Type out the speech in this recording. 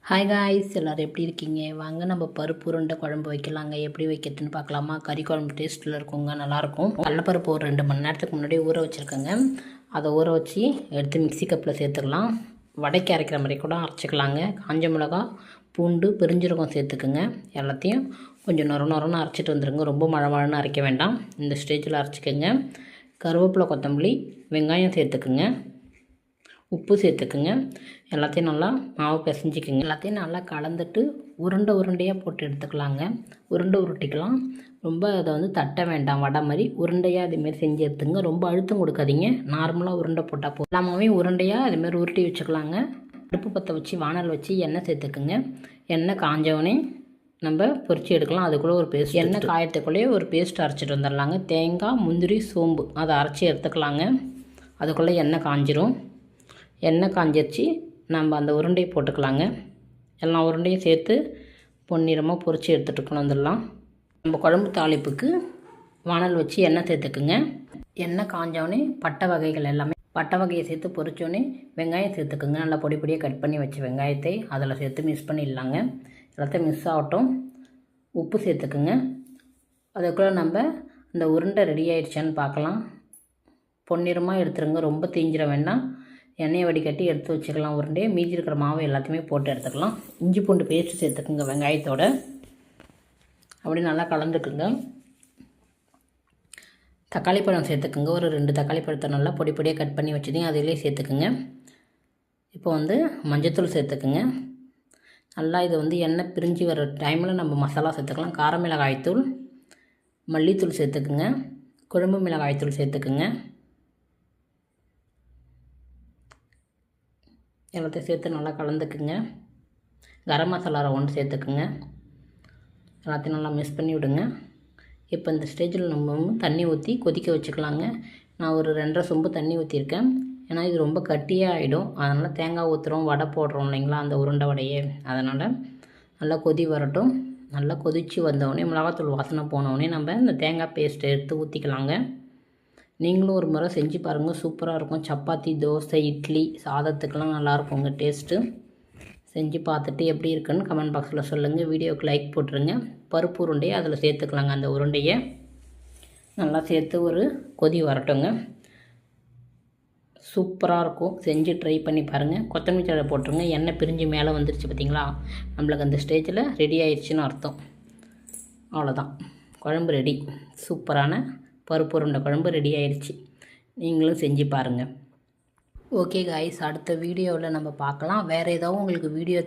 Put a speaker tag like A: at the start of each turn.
A: Hi guys, எல்லோரும் எப்படி இருக்கீங்க? வாங்க நம்ம பருப்பு உருண்டை குழம்பு வைக்கலாங்க. எப்படி வைக்கிறதுன்னு பார்க்கலாமா? கறி குழம்பு டேஸ்ட்டில் இருக்குங்க, நல்லாயிருக்கும். கடலப்பருப்பு ஒரு 2 மணி நேரத்துக்கு முன்னாடி ஊற வச்சுருக்கேங்க. அதை ஊற வச்சு எடுத்து மிக்ஸி கப்பில் சேர்த்துக்கலாம். வடைக்கு அரைக்கிற மாதிரி கூட அரைச்சிக்கலாங்க. காஞ்ச மிளகா, பூண்டு, பெருஞ்சீரகம் சேர்த்துக்குங்க. எல்லாத்தையும் கொஞ்சம் நொரன்னு அரைச்சிட்டு வந்துடுங்க. ரொம்ப மழை அரைக்க வேண்டாம். இந்த ஸ்டேஜில் அரைச்சிக்கோங்க. கருவேப்பிலை, கொத்தமல்லி, வெங்காயம் சேர்த்துக்குங்க. உப்பு சேர்த்துக்குங்க. எல்லாத்தையும் நல்லா மாவு பிசைஞ்சிக்குங்க. எல்லாத்தையும் நல்லா கலந்துட்டு உருண்டையாக போட்டு எடுத்துக்கலாங்க. உருட்டிக்கலாம். ரொம்ப அதை தட்ட வேண்டாம். வடை மாதிரி உருண்டையாக அதுமாரி செஞ்சு எடுத்துங்க. ரொம்ப அழுத்தம் கொடுக்காதீங்க. நார்மலாக உருண்டை போட்டால் போதும். எல்லாமே உருண்டையாக அதுமாரி உருட்டி வச்சுக்கலாங்க. அடுப்பு பற்ற வச்சு வானல் வச்சு எண்ணெய் சேர்த்துக்குங்க. எண்ணெய் காஞ்சவொடனே நம்ம பொரிச்சு எடுக்கலாம். அதுக்குள்ளே ஒரு பேஸ்ட், எண்ணெய் காயத்துக்குள்ளேயே ஒரு பேஸ்ட் அரைச்சிட்டு வந்துடலாங்க. தேங்காய், முந்திரி, சோம்பு அதை அரைச்சி எடுத்துக்கலாங்க. அதுக்குள்ளே எண்ணெய் காஞ்சிரும். எண்ணெய் காஞ்சிருச்சு. நம்ம அந்த உருண்டையை போட்டுக்கலாங்க. எல்லா உருண்டையும் சேர்த்து பொன்னிறமாக பொரித்து எடுத்துகிட்டு வந்துடலாம். நம்ம குழம்பு தாளிப்புக்கு வானல் வச்சு எண்ணெய் சேர்த்துக்குங்க. எண்ணெய் காஞ்சோடனே பட்டை வகைகள் எல்லாமே, பட்டை வகையை சேர்த்து பொரிச்சோடனே வெங்காயம் சேர்த்துக்குங்க. நல்லா பொடியாக கட் பண்ணி வச்ச வெங்காயத்தை அதில் சேர்த்து மிக்ஸ் பண்ணிடலாங்க. எல்லாத்தையும் மிக்ஸ் ஆகட்டும். உப்பு சேர்த்துக்குங்க. அதுக்குள்ளே நம்ம இந்த உருண்டை ரெடி ஆகிடுச்சான்னு பார்க்கலாம். பொன்னிறமாக எடுத்துருங்க. ரொம்ப தீஞ்சிட வேண்டாம். எண்ணெயை வடிகட்டி எடுத்து வச்சுக்கலாம். உருண்டையே மீதி இருக்கிற மாவு எல்லாத்தையுமே போட்டு எடுத்துக்கலாம். இஞ்சி பூண்டு பேஸ்ட்டு சேர்த்துக்குங்க வெங்காயத்தோடு. அப்படி நல்லா கலந்துக்குங்க. தக்காளி பழம் சேர்த்துக்குங்க. ஒரு 2 தக்காளி பழத்தை நல்லா பொடியாக கட் பண்ணி வச்சுதிங்க அதிலே சேர்த்துக்குங்க. இப்போ மஞ்சத்தூள் சேர்த்துக்குங்க. நல்லா இது எண்ணெய் பிரிஞ்சு வர டைமில் நம்ம மசாலா சேர்த்துக்கலாம். கார மிளகாய்த்தூள், மல்லித்தூள் சேர்த்துக்குங்க. குழம்பு மிளகாய்த்தூள் சேர்த்துக்குங்க. எல்லாத்தையும் சேர்த்து நல்லா கலந்துக்குங்க. கரம் மசாலா ஒன்று சேர்த்துக்குங்க. எல்லாத்தையும் நல்லா மிக்ஸ் பண்ணி விடுங்க. இப்போ இந்த ஸ்டேஜில் நம்ம தண்ணி ஊற்றி கொதிக்க வச்சுக்கலாங்க. நான் ஒரு 2.5 சொம்பு தண்ணி ஊற்றிருக்கேன். ஏன்னா இது ரொம்ப கட்டியாக ஆகிடும். அதனால் தேங்காய் ஊற்றுறோம், வடை போடுறோம் இல்லைங்களா, அந்த உருண்டை வடையே. அதனால் நல்லா கொதி வரட்டும். நல்லா கொதித்து வந்தோடனே மிளகாத்தூள் வாசனை போனோடனே நம்ம இந்த தேங்காய் பேஸ்ட்டை எடுத்து ஊற்றிக்கலாங்க. நீங்களும் ஒரு முறை செஞ்சு பாருங்கள். சூப்பராக இருக்கும். சப்பாத்தி, தோசை, இட்லி, சாதத்துக்கெல்லாம் நல்லாயிருக்குங்க டேஸ்ட்டு. செஞ்சு பார்த்துட்டு எப்படி இருக்குன்னு கமெண்ட் பாக்ஸில் சொல்லுங்கள். வீடியோவுக்கு லைக் போட்டுருங்க. பருப்பு உருண்டையை அதில் சேர்த்துக்கலாங்க. அந்த உருண்டையை நல்லா சேர்த்து ஒரு கொதி வரட்டுங்க. சூப்பராக இருக்கும். செஞ்சு ட்ரை பண்ணி பாருங்கள். கொத்தமல்லி தழை போட்டுருங்க. எண்ணெய் பிரிஞ்சு மேலே வந்துருச்சு பார்த்திங்களா? நம்மளுக்கு அந்த ஸ்டேஜில் ரெடி ஆயிடுச்சுன்னு அர்த்தம். அவ்வளோதான், குழம்பு ரெடி. சூப்பரான பருப்பு உருண்டை குழம்பு ரெடி ஆயிடுச்சு. நீங்களும் செஞ்சு பாருங்கள். ஓகே காய்ஸ், அடுத்த வீடியோவில் நம்ம பார்க்கலாம். வேறு ஏதாவது உங்களுக்கு வீடியோ